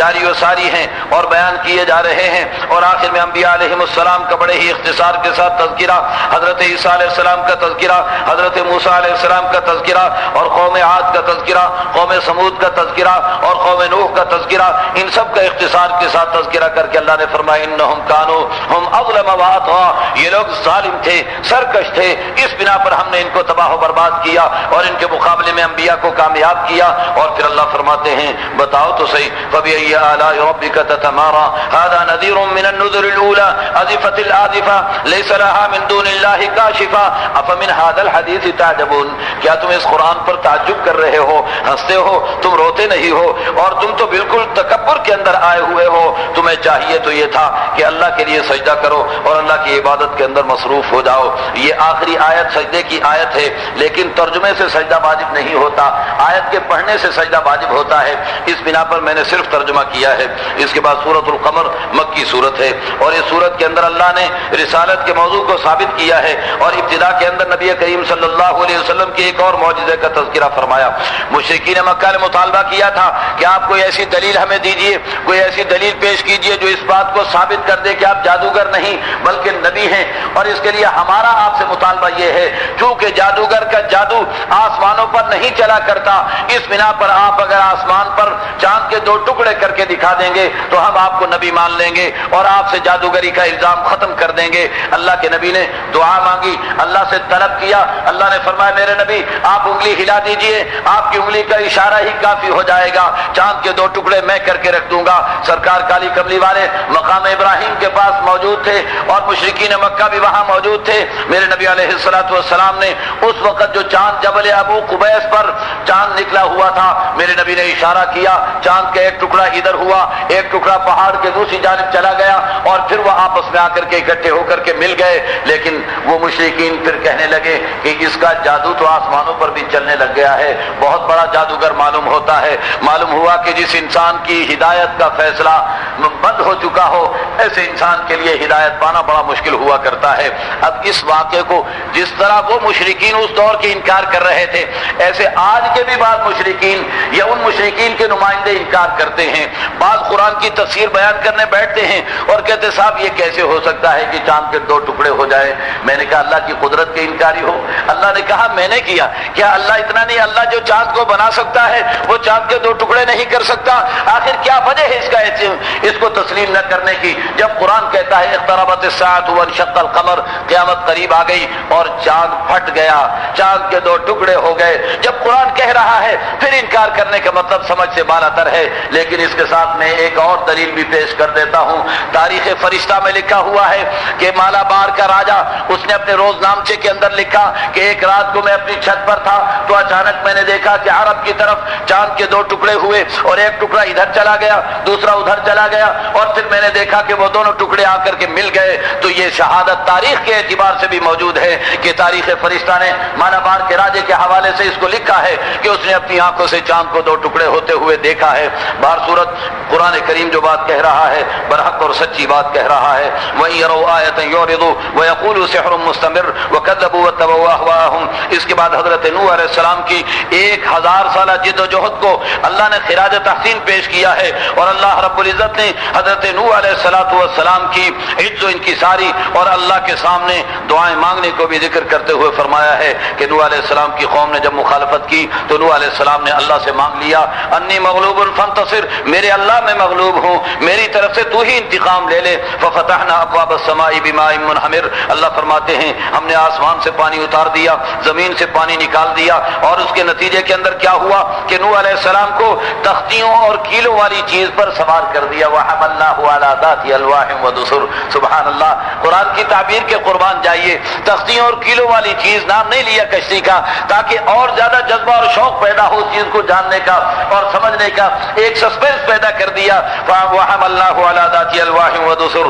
[SPEAKER 1] جاری و ساری ہیں اور بیان کیے جا رہے ہیں. اور آخر میں انبیاء علیہم السلام کا بڑے ہی اختصار کے ساتھ تذکرہ، حضرت عیسیٰ علیہ السلام کا تذکرہ، حضرت موسیٰ علیہ السلام کا تذکرہ، اور قوم عاد کا تذکرہ، قوم سمود کا تذکرہ، اور قوم نوح کا تذکرہ. ان سب کا اختصار کے ساتھ تذکرہ کر کے اللہ نے فرمایا انہم کانوا ہم اظلم واطغى. یہ لوگ ظالم تھے، سرکش تھے، اس بنا پر ہم نے ان کو تباہ و برباد کیا اور ان کے مقابلے میں انبیاء کو کامیاب کیا. اور پھر اللہ فرماتے ہیں بتاؤ تو صحیح فبأي آلاء ربك تتمارى هذا نذير من النذر الأولى أزفت الآزفة ليس لها من دون الله كاشفة أفمن هذا الحديث تعجبون. کیا تم اس قرآن پر تعجب کر رہے ہو، ہنستے ہو، تم روتے نہیں ہو، اور تم تو بالکل تکبر کے اندر آئے ہوئے ہو. تمہیں چاہیے تو یہ تھا کہ اللہ کے لیے سجدہ کرو اور اللہ کی عبادت کے اندر مصروف ہو جاؤ. یہ آخری آیت سجدے کی آیت ہے، لیکن ترجمے سے سجدہ واجب نہیں ہوتا، آیت کے پڑھنے سے سجدہ واجب ہوتا ہے. اس بنا پر میں نے صرف ترجمہ کیا ہے. اس کے بعد سورۃ القمر مکی صورت ہے، اور اس صورت کے اندر اللہ نے رسالت کے موضوع کو ثابت کیا ہے، اور ابتدا کے اندر نبی کریم صلی اللہ علیہ وسلم کے ایک اور معجزے کا تذکرہ فرمایا. مشرکین مکہ نے مطالبہ کیا تھا کہ آپ کوئی ایسی دلیل ہمیں دیجیے، کوئی ایسی دلیل پیش کیجیے جو اس بات کو ثابت کر دے کہ آپ جادوگر نہیں بلکہ نبی ہیں. اور اس کے لیے ہمارا آپ سے مطالبہ یہ ہے چونکہ جادوگر کا جادو آسمانوں پر نہیں چلا کرتا، اس بنا پر آپ اگر آسمان پر چاند کے 2 ٹکڑے کر کے دکھا دیں گے تو ہم آپ کو نبی مان لیں گے اور آپ سے جادوگری کا الزام ختم کر دیں گے. اللہ کے نبی نے دعا مانگی، اللہ سے طلب کیا. اللہ نے فرمایا میرے نبی آپ انگلی ہلا دیجئے، آپ کی انگلی کا اشارہ ہی کافی ہو جائے گا، چاند کے 2 ٹکڑے میں کر کے رکھ دوں گا. سرکار کالی کملی والے مقام ابراہیم کے پاس موجود تھے اور مشرکین مکہ بھی وہاں موجود تھے. میرے نبی علیہ السلام نے اس وقت جو چاند جبل ابو قبیس پر چاند نکلا ہوا تھا، میرے نبی نے اشارہ کیا، چاند کا ایک ٹکڑا ادھر ہوا، ایک ٹکڑا پہاڑ کے دوسری جانب چلا گیا، اور پھر وہ آپس میں آ کر کے اکٹھے ہو کر کے مل گئے. لیکن وہ مشرکین پھر کہنے لگے کہ اس کا جادو تو آسمانوں پر بھی چلنے لگ گیا ہے، بہت بڑا جادوگر معلوم ہوتا ہے. معلوم ہوا کہ جس انسان کی ہدایت کا فیصلہ بند ہو چکا ہو، ایسے انسان کے لیے ہدایت پانا بڑا مشکل ہوا کرتا ہے. اب اس واقعے کو جس طرح وہ مشرکین اس دور کی انکار کر رہے تھے، ایسے آج کے بھی بعض مشرکین یا ان مشرکین کے نمائندے انکار کرتے ہیں. بعض قرآن کی تفسیر بیان کرنے بیٹھتے ہیں اور کہتے صاحب یہ کیسے ہو سکتا ہے کہ چاند کے 2 ٹکڑے ہو جائے. میں نے کہا اللہ کی قدرت کے انکاری ہو؟ اللہ نے کہا میں نے کیا. کیا اللہ اتنا نہیں، اللہ جو چاند کو بنا سکتا ہے وہ چاند کے 2 ٹکڑے نہیں کر سکتا؟ آخر کیا وجہ ہے اس کو تسلیم نہ کرنے کی؟ جب قرآن کہتا ہے اقتربت الساعۃ وانشق القمر، قیامت قریب آ گئی اور چاند پھٹ گیا، چاند کے 2 ٹکڑے ہو گئے. جب قرآن کہہ رہا ہے پھر انکار کرنے کا مطلب سمجھ سے بالا تر ہے. لیکن اس کے ساتھ میں ایک اور دلیل بھی پیش کر دیتا ہوں. تاریخ فرشتہ میں لکھا ہوا ہے کہ مالابار کا راجا اس نے اپنے روز نامچے کے اندر لکھا کہ ایک رات کو میں اپنی چھت پر تھا تو اچانک میں نے دیکھا کہ عرب کی طرف چاند کے 2 ٹکڑے ہوئے اور ایک ٹکڑا ادھر چلا گیا، دوسرا ادھر چلا گیا، اور پھر میں نے دیکھا کہ وہ دونوں ٹکڑے آ کر کے مل گئے. تو یہ شہادت تاریخ کے اعتبار سے بھی موجود ہے کہ تاریخ فرشتہ نے مالابار کے راجے کے حوالے سے اس کو لکھا ہے کہ اس نے اپنی آنکھوں سے چاند کو 2 ٹکڑے ہوتے ہوئے دیکھا ہے. بہر صورت قرآن کریم جو بات کہہ رہا ہے برحق اور سچی بات کہہ رہا ہے. وَإِن يَرَوْا آيَةً يُعْرِضُوا وَيَقُولُوا سِحْرٌ مُسْتَمِرٌ وَكَذَّبُوا وَاتَّبَعُوا أَهْوَاءَهُمْ. اس کے بعد بعد حضرت نوح علیہ السلام کی 1000 سالہ جد و جہد کو اللہ نے خراج تحسین پیش کیا ہے، اور اللہ رب العزت نے حضرت نوح علیہ السلام کی عز و انکساری اور اللہ کے سامنے دعائیں مانگنے کو بھی ذکر کرتے ہوئے فرمایا ہے کہ نوح علیہ السلام کی قوم نے جب مخالفت کی تو نوح علیہ السلام نے اللہ سے مانگ لیا، انی مغلوب فانتصر، میرے اللہ میں مغلوب ہوں، میری طرف سے تو ہی انتقام لے لے۔ ففتحنا ابواب السماء بماء منہمر، اللہ فرماتے ہیں ہم نے آسمان سے پانی اتار دیا، زمین سے پانی نکال دیا، اور اس کے نتیجے کے اندر کیا ہوا کہ نوح علیہ السلام کو تختیوں اور کیلوں والی چیز پر سوار کر دیا۔ وحملناہ علی ذات الواح ودسر، سبحان اللہ، قرآن کی تعبیر کے قربان جائیے، تختیوں اور کیلوں والی چیز نام نہیں لیا کشتی کا تاکہ اور زیادہ جذبہ اور شوق پیدا ہو اس چیز کو جاننے کا اور سمجھنے کا، ایک سسپینس پیدا کر دیا۔ وحملناہ علی ذات الواح ودسر،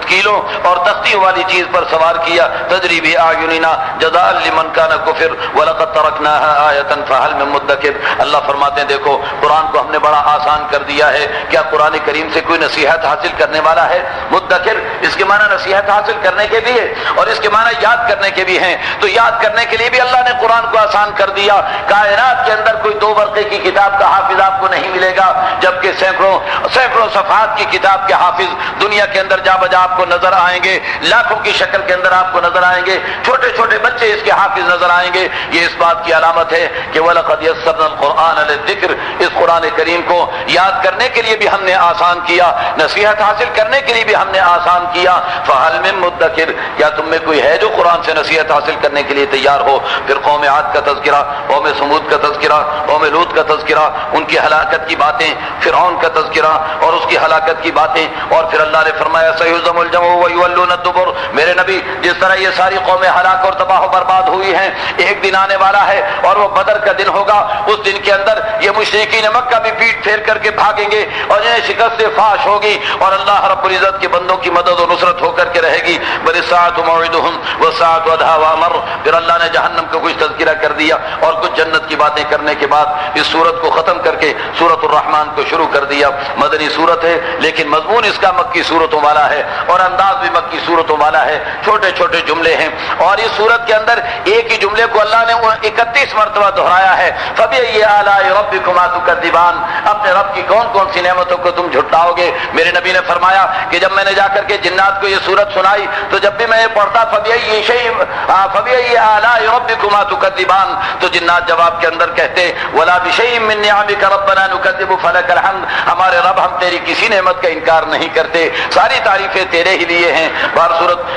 [SPEAKER 1] کیلوں اور تختیوں والی چیز پر سوار کیا، تجری بأعیننا جزاء لمن کان کفر ولقد ترکناها آیۃ فہل من مدکر۔ اللہ فرماتے ہیں دیکھو قرآن کو ہم نے بڑا آسان کر دیا ہے، کیا قرآن کریم سے کوئی نصیحت حاصل کرنے والا ہے؟ مدکر اس کے معنی نصیحت حاصل کرنے کے بھی ہے اور اس کے معنی یاد کرنے کے بھی ہیں، تو یاد کرنے کے لیے بھی اللہ نے قرآن کو آسان کر دیا۔ کائنات کے اندر کوئی 2 ورقے کی کتاب کا حافظ آپ کو نہیں ملے گا، جبکہ سینکڑوں صفحات کی کتاب کے حافظ دنیا کے اندر جا بجا آپ کو نظر آئیں گے، لاکھوں کی شکل کے اندر آپ کو نظر آئیں گے، چھوٹے چھوٹے بچے اس کے حافظ نظر آئیں گے۔ یہ اس بات کی علامت ہے کہ وَلَقَدْ يَسَّرْنَا الْقُرْآنَ لِلذِّكْرِ، اس قرآن کریم کو یاد کرنے کے لیے بھی ہم نے آسان کیا، نصیحت حاصل کرنے کے لیے بھی ہم نے آسان کیا۔ فَهَلْ مِن مُدَّكِرٍ، کیا تم میں کوئی ہے جو قرآن سے نصیحت حاصل کرنے کے لیے تیار ہو؟ پھر قوم عاد کا تذکرہ، قوم سمود کا تذکرہ، قوم لوط کا تذکرہ، ان کی ہلاکت کی باتیں، فرعون کا تذکرہ اور اس کی ہلاکت کی باتیں، اور پھر اللہ نے فرمایا سَيُهْزَمُ الْجَمْعُ وَيُوَلُّونَ الدُّبُرَ، میرے نبی جس طرح یہ ساری قومیں ہلاک اور تباہ و برباد ہوئی ہیں، ایک دن آنے والا ہے اور وہ بدر کا دن ہوگا، اس دن کے اندر یہ مشرکین مکہ بھی پیٹ پھیر کر کے بھاگیں گے اور انہیں شکست فاش ہوگی، اور اللہ رب العزت کے بندوں کی مدد و نصرت ہو کر کے رہے گی۔ بل الساعۃ موعدہم والساعۃ ادھیٰ وامر، پھر اللہ نے جہنم کو کچھ تذکرہ کر دیا اور کچھ جنت کی باتیں کرنے کے بعد اس سورت کو ختم کر کے سورۃ الرحمن کو شروع کر دیا۔ مدنی سورت ہے لیکن مضمون اس کا مکی سورتوں والا ہے اور انداز بھی مکی سورتوں والا ہے، چھوٹے چھوٹے جملے ہیں، اور اس سورت کے اندر ایک ہی جملے کو اللہ نے 31 مرتبہ دہرایا ہے۔ فَبِأَيِّ آلَاءِ رَبِّكُمَا تُكَذِّبَانِ، اپنے رب کی کون کون سی نعمتوں کو تم جھٹلاؤ گے؟ میرے نبی نے فرمایا کہ جب میں نے جا کر کے جنات کو یہ سورت سنائی تو جب بھی میں یہ پڑھتا فَبِأَيِّ آلَاءِ رَبِّكُمَا تُكَذِّبَانِ، تو جنات جواب کے اندر کہتے وَلَا بِشَيْءٍ مِّن نِّعَمِكَ رَبَّنَا نُكَذِّبُ فَلَكَ الْحَمْدُ، ہمارے رب ہم تیری کسی نعمت کا انکار نہیں کرتے، ساری تعریفیں تیرے ہی لیے ہیں۔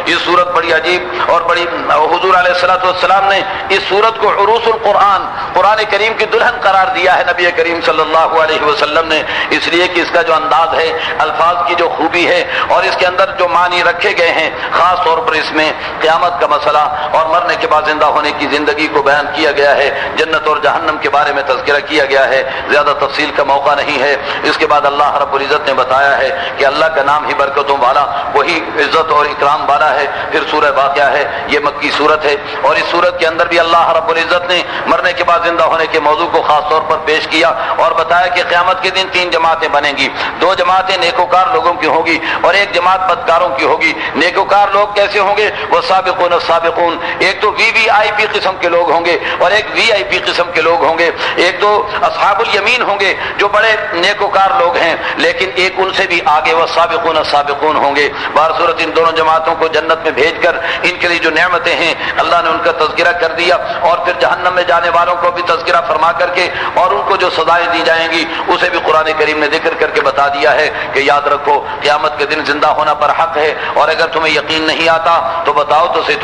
[SPEAKER 1] یہ سورت بڑی عجیب اور بڑی، حضور علیہ السلام نے اس سورت کو عروس القرآن، قرآن کریم کی دلہن قرار دیا ہے نبی کریم صلی اللہ علیہ وسلم نے، اس لیے کہ اس کا جو انداز ہے، الفاظ کی جو خوبی ہے اور اس کے اندر جو معنی رکھے گئے ہیں، خاص طور پر اس میں قیامت کا مسئلہ اور مرنے کے بعد زندہ ہونے کی زندگی کو بیان کیا گیا ہے، جنت اور جہنم کے بارے میں تذکرہ کیا گیا ہے، زیادہ تفصیل کا موقع نہیں ہے۔ اس کے بعد اللہ رب العزت نے بتایا ہے کہ اللہ کا نام ہی برکتوں والا، وہی عزت اور اکرام والا ہے۔ پھر سورہ واقعہ ہے، یہ مکی سورت ہے، اور اس سورت کے اندر بھی اللہ رب العزت نے مرنے کے بعد زندہ ہونے کے موضوع کو خاص طور پر پیش کیا اور بتایا کہ قیامت کے دن 3 جماعتیں بنیں گی، 2 جماعتیں نیکوکار لوگوں کی ہوگی اور 1 جماعت بدکاروں کی ہوگی۔ نیکوکار لوگ کیسے ہوں گے؟ وہ سابقون السابقون، ایک تو VIP قسم کے لوگ ہوں گے اور ایک VIP قسم کے لوگ ہوں گے، ایک تو اصحاب الیمین ہوں گے جو بڑے نیکوکار لوگ ہیں، لیکن ایک ان سے بھی آگے وہ سابقون السابقون ہوں گے۔ بہر صورت ان دونوں جماعتوں کو جنت میں بھیج کر ان کے لیے جو نعمتیں ہیں اللہ نے ان کا تذکرہ کر دیا، اور پھر جہنم میں جانے والوں کو بھی تذکرہ فرما کر کے اور ان کو جو سزائیں دی جائیں گی اسے بھی قرآن کریم نے ذکر کر کے بتا دیا ہے کہ یاد رکھو قیامت کے دن زندہ ہونا پر حق ہے، اور اگر تمہیں یقین نہیں آتا تو بتاؤ تو صحیح،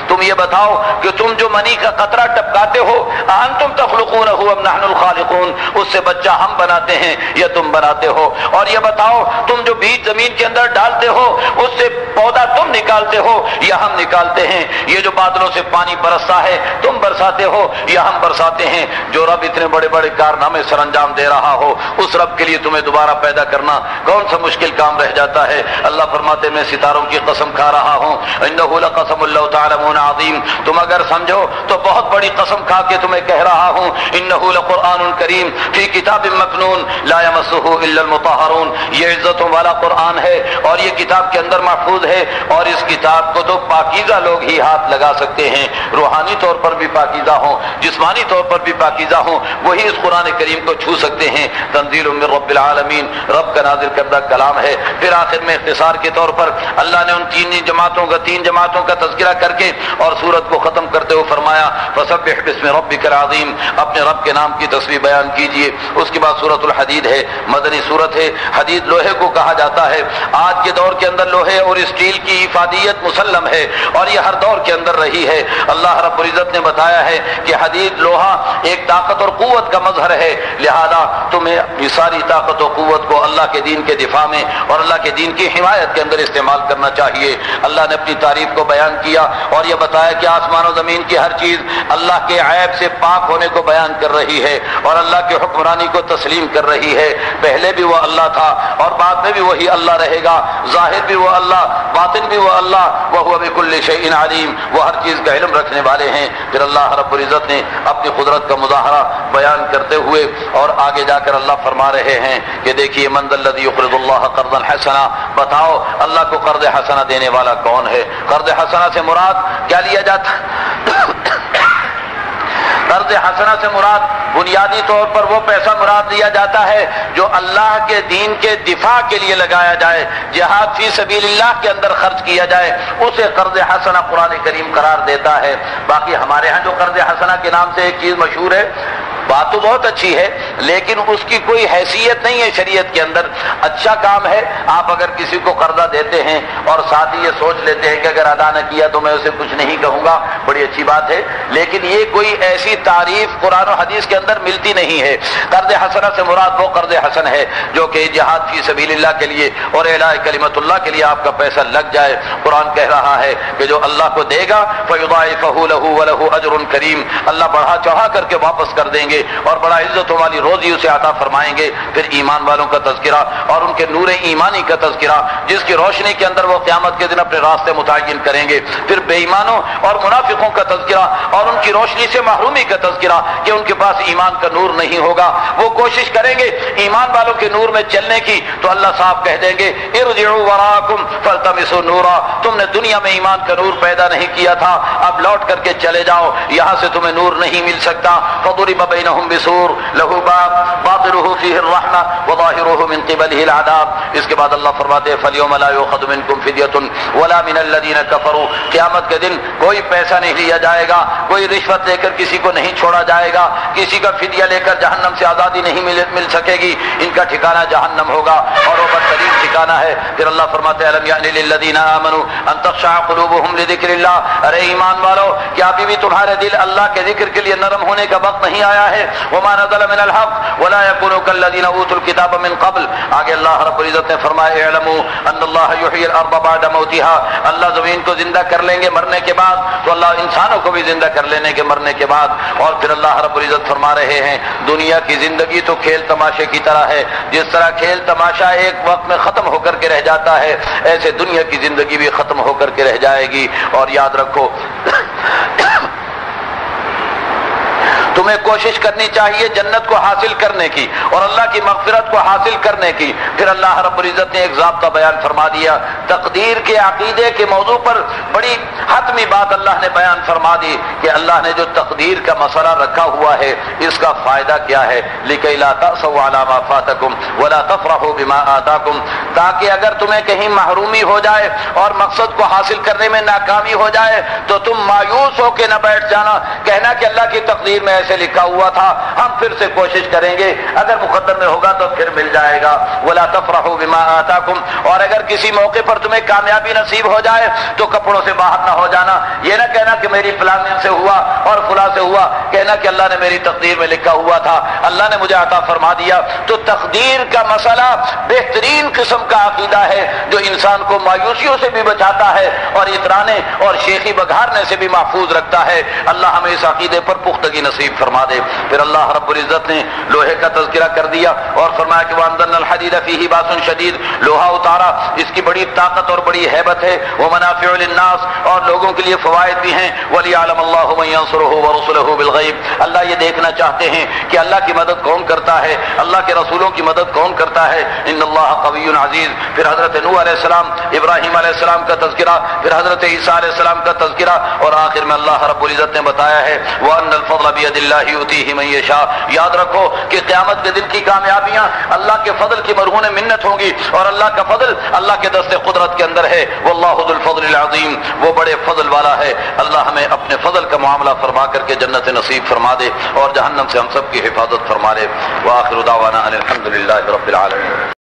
[SPEAKER 1] تم یہ بتاؤ کہ تم جو منی کا قطرہ ٹپکاتے ہو انتم تخلقونہ ام نحن الخالقون، اس سے بچہ ہم بناتے ہیں یا تم بناتے ہو، اور یہ بتاؤ تم جو بیج زمین کے اندر ڈالتے ہو اس سے پودا تم نکالتے ہو یا ہم نکالتے ہیں، یہ جو بادلوں سے پانی برستا ہے تم برساتے ہو یا ہم برساتے ہیں۔ جو رب اتنے بڑے بڑے کارنامے سر انجام دے رہا ہو، اس رب کے لیے تمہیں دوبارہ پیدا کرنا کون سا مشکل کام رہ جاتا ہے؟ اللہ فرماتے میں ستاروں کی قسم کھا رہا ہوں، انہ لقسم لو تعلمون عظیم، تم اگر سمجھو تو بہت بڑی قسم کھا کے تمہیں کہہ رہا ہوں، انہ لقرآن کریم فی کتاب مکنون لا یمسہ الا المطہرون، یہ عزتوں والا قرآن ہے اور یہ کتاب کے اندر محفوظ ہے، اور اس کتاب کو تو پاکیزہ لوگ ہی ہاتھ لگا سکتے ہیں، روحانی طور پر بھی پاکیزہ ہوں، جسمانی طور پر بھی پاکیزہ ہوں، وہی اس قرآن کریم کو چھو سکتے ہیں۔ تنزیل من رب العالمین، رب کا نازل کردہ کلام ہے۔ پھر آخر میں اختصار کے طور پر اللہ نے ان تین جماعتوں کا تذکرہ کر کے اور سورت کو ختم کرتے ہوئے فرمایا فسبح باسم ربک العظیم، اپنے رب کے نام کی تسبیح بیان کیجئے۔ اس کے بعد سورۃ الحدید ہے، مدنی سورت ہے۔ حدید لوہے کو کہا جاتا ہے، آج کے دور کے اندر لوہے اور اسٹیل کی افادیت مسلم ہے اور یہ ہر دور کے اندر رہی ہے۔ اللہ رب العزت نے بتایا ہے کہ حدید لوہا ایک طاقت اور قوت کا مظہر ہے، لہذا تمہیں اپنی ساری طاقت و قوت کو اللہ کے دین کے دفاع میں اور اللہ کے دین کی حمایت کے اندر استعمال کرنا چاہیے۔ اللہ نے اپنی تعریف کو بیان کیا اور یہ بتایا کہ آسمان و زمین کی ہر چیز اللہ کے عیب سے پاک ہونے کو بیان کر رہی ہے اور اللہ کی حکمرانی کو تسلیم کر رہی ہے۔ پہلے بھی وہ اللہ تھا اور بعد میں بھی وہی اللہ رہے گا، ظاہر بھی وہ اللہ، باطن بھی وہ اللہ، وَهُوَ بِكُلِّ شَيْءٍ عَلِيمٌ، وہ ہر چیز کا علم رکھنے والے ہیں۔ پھر اللہ رب العزت نے اپنی قدرت کا مظاہرہ بیان کرتے ہوئے اور آگے جا کر اللہ فرما رہے ہیں کہ دیکھیے من ذا الذی یقرض اللہ قرضا حسنا، بتاؤ اللہ کو قرض حسنہ دینے والا کون ہے؟ قرض حسنہ سے مراد کیا لیا جاتا ہے؟ قرض حسنہ سے مراد بنیادی طور پر وہ پیسہ مراد لیا جاتا ہے جو اللہ کے دین کے دفاع کے لیے لگایا جائے، جہاد فی سبیل اللہ کے اندر خرچ کیا جائے، اسے قرض حسنہ قرآن کریم قرار دیتا ہے۔ باقی ہمارے ہاں جو قرض حسنہ کے نام سے ایک چیز مشہور ہے، بات تو بہت اچھی ہے لیکن اس کی کوئی حیثیت نہیں ہے شریعت کے اندر۔ اچھا کام ہے، آپ اگر کسی کو قرضہ دیتے ہیں اور ساتھ ہی یہ سوچ لیتے ہیں کہ اگر ادا نہ کیا تو میں اسے کچھ نہیں کہوں گا، بڑی اچھی بات ہے، لیکن یہ کوئی ایسی تعریف قرآن و حدیث کے اندر ملتی نہیں ہے۔ قرض حسنہ سے مراد وہ قرض حسن ہے جو کہ جہاد فی سبیل اللہ کے لیے اور اعلاء کلمت اللہ کے لیے آپ کا پیسہ لگ جائے۔ قرآن کہہ رہا ہے کہ جو اللہ کو دے گا فَيُضَاعِفَهُ لَهُ وَلَهُ أَجْرٌ كَرِيمٌ، اللہ بڑھا چڑھا کر کے واپس کر دیں گے اور بڑا عزتوں والی روزی اسے عطا فرمائیں گے۔ پھر ایمان والوں کا تذکرہ اور ان کے نور ایمانی کا تذکرہ جس کی روشنی کے اندر وہ قیامت کے دن اپنے راستے متعین کریں گے۔ پھر بے ایمانوں اور منافقوں کا تذکرہ اور ان کی روشنی سے محرومی کا تذکرہ کہ ان کے پاس ایمان کا نور نہیں ہوگا، وہ کوشش کریں گے ایمان والوں کے نور میں چلنے کی تو اللہ صاحب کہہ دیں گے ارجعوا وراءکم فالتمسوا نورا، تم نے دنیا میں ایمان کا نور پیدا نہیں کیا تھا، اب لوٹ کر کے چلے جاؤ، یہاں سے تمہیں نور نہیں مل سکتا۔ فضرب بینہم بسور لہ باب باطنہ فیہ الرحمہ وظاہرہ من قبلہ العذاب۔ اس کے بعد اللہ فرماتے ہیں فالیوم لا یؤخذ منکم فدیۃ ولا من الذین کفروا، قیامت کے دن کوئی پیسہ نہیں لیا جائے گا، کوئی رشوت لے کر کسی کو نہیں چھوڑا جائے گا، کسی کا فدیہ لے کر جہنم سے آزادی نہیں مل سکے گی، ان کا ٹھکانہ جہنم ہوگا اور وہ بدترین ٹھکانہ ہے۔ پھر اللہ فرماتے ہیں الم یأن للذین آمنوا ان تخشع قلوبهم لذکر اللہ، ارے ایمان والو کیا ابھی بھی تمہارے دل اللہ کے ذکر کے لیے نرم ہونے کا وقت نہیں آیا ہے؟ وما نزل من الحق ولا يكونوا كالذین اوتوا الكتاب من قبل، آگے اللہ رب العزت نے فرمایا اعلموا ان اللہ یحیی الارض بعد موتها، اللہ زمین کو زندہ کر لیں گے مرنے کے بعد، تو اللہ انسانوں کو بھی زندہ کر لینے کے مرنے کے بعد۔ اور پھر اللہ رب العزت فرما رہے ہیں دنیا کی زندگی تو کھیل تماشے کی طرح ہے، جس طرح کھیل تماشا ایک وقت میں ختم ہو کر کے رہ جاتا ہے ایسے دنیا کی زندگی بھی ختم ہو کر کے رہ جائے گی۔ اور یاد رکھو تمہیں کوشش کرنی چاہیے جنت کو حاصل کرنے کی اور اللہ کی مغفرت کو حاصل کرنے کی۔ پھر اللہ رب العزت نے ایک ضابطہ بیان فرما دیا، تقدیر کے عقیدے کے موضوع پر بڑی حتمی بات اللہ نے بیان فرما دی کہ اللہ نے جو تقدیر کا مسئلہ رکھا ہوا ہے اس کا فائدہ کیا ہے، لِكَيْ لَا تَأْسَوْا عَلَىٰ مَا فَاتَكُمْ وَلَا تَفْرَحُوا بِمَا آتَاكُمْ، تاکہ اگر تمہیں کہیں محرومی ہو جائے اور مقصد کو حاصل کرنے میں ناکامی ہو جائے تو تم مایوس ہو کے نہ بیٹھ جانا، کہنا کہ اللہ کی تقدیر میں ایسے لکھا ہوا تھا، ہم پھر سے کوشش کریں گے، اگر مقدر میں ہوگا تو پھر مل جائے گا۔ وَلَا تَفْرَحُوا بِمَا آتَاكُمْ، اور اگر کسی موقع پر تمہیں کامیابی نصیب ہو جائے تو کپڑوں سے باہر نہ ہو جانا، یہ نہ کہنا کہ میری فلاں سے ہوا اور فلاں سے ہوا، کہنا کہ اللہ نے میری تقدیر میں لکھا ہوا تھا، اللہ نے مجھے عطا فرما دیا۔ تو تقدیر کا مسئلہ بہترین قسم کا عقیدہ ہے جو انسان کو مایوسیوں سے بھی بچاتا ہے اور اترانے اور شیخی بگھارنے سے بھی محفوظ رکھتا ہے۔ اللہ ہمیں اس عقیدے پر پختگی نصیب فرما دے۔ پھر اللہ رب العزت نے لوہے کا تذکرہ کر دیا اور فرمایا کہ وَأَنزَلْنَا الْحَدِيدَ فِيهِ بَأْسٌ شَدِيدٌ، لوہا اتارا، اس کی بڑی طاقت اور بڑی ہیبت ہے، وَمَنَافِعُ لِلنَّاسِ، اور لوگوں کے لیے فوائد بھی ہیں، وَلِيَعْلَمَ اللَّهُ مَن يَنصُرُهُ وَرُسُلَهُ بِالْغَيْبِ، اللہ یہ دیکھنا چاہتے ہیں کہ اللہ کی مدد کون کرتا ہے، اللہ کے رسولوں کی مدد کون کرتا ہے۔ ان اللہ قوی عزیز۔ پھر حضرت نوح علیہ السلام، ابراہیم علیہ السلام کا تذکرہ، پھر حضرت عیسیٰ علیہ السلام کا تذکرہ، اور آخر میں اللہ رب العزت نے بتایا ہے وَأَنَّ الْفَضْلَ بِيَدِ اللَّهِ يُؤْتِيهِ مَن يَشَاءُ۔ یاد رکھو کہ قیامت کے دن کی کامیابیاں اللہ کے فضل کی مرہون منت ہوں گی، اور اللہ کا فضل اللہ کے دست قدرت کے اندر ہے۔ واللہ ذو الفضل العظیم، وہ بڑے فضل والا ہے۔ اللہ ہمیں اپنے فضل کا معاملہ فرما کر کے جنت نصیب فرما دے اور جہنم سے ہم سب کی حفاظت فرما لے۔ وآخر دعوانا ان الحمد للہ رب العالمین۔